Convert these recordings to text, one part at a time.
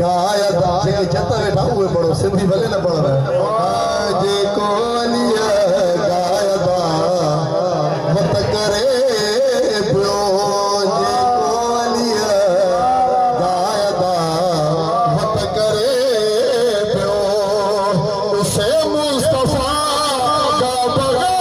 गाया जेके जता वेठा उहे पढ़ो सिंधी भले न पढ़ो जेको अलिया गाया मत करे पियो जेको अलिया गाया मत करे पियो उसे मुस्तफा का बगा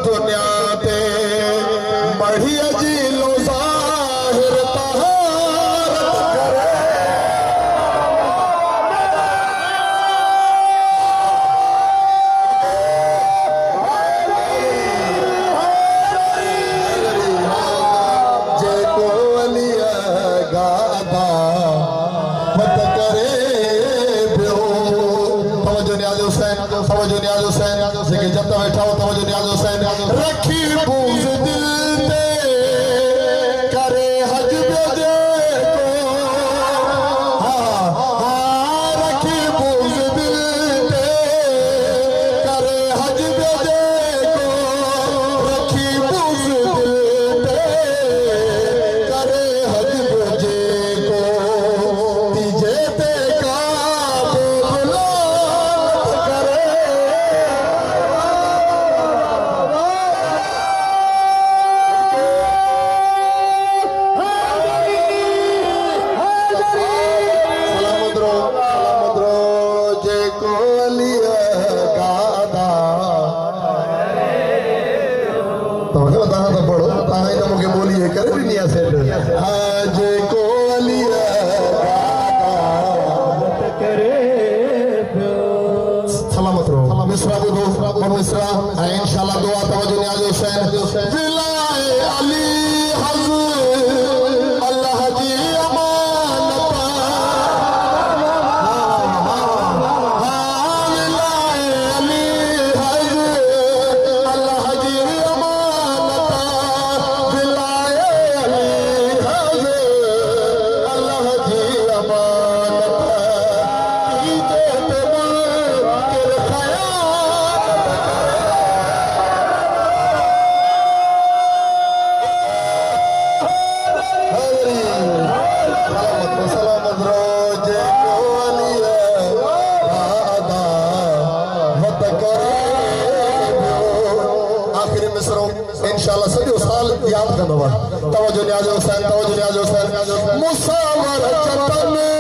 दुनिया ते मढ़िया जी लो ज़ाहिर तहारत करे जेको अलिया गादा मत करे पियो तवज्जो नियाज़ हुसैन तवज्जो नियाज़ हुसैन जेके जब वेठा हो तवज्जो नियाज़ हुसैन रखी बूज़ दिल ते करे हज बजे को हाँ रखी बूज़ दिल ते करे हज बजे को रखी बूज़ दिल ते करे हज बजे को तीजे ते काबू बुलंद करे मिसरा इंशाल्लाह दुआ तवज्जो नियाज़ हुसैन विलाए अली हज़रत अल्लाह जी अमानत विलाए अली हज़रत अल्लाह जी अमानत विलाए अली हज़रत अल्लाह जी अमानत कीजे ते मुनकिर खयाल इंशाल्लाह सॼो साल यादि कंदो तवज्जो नियाज़ हुसैन मुसावर जतन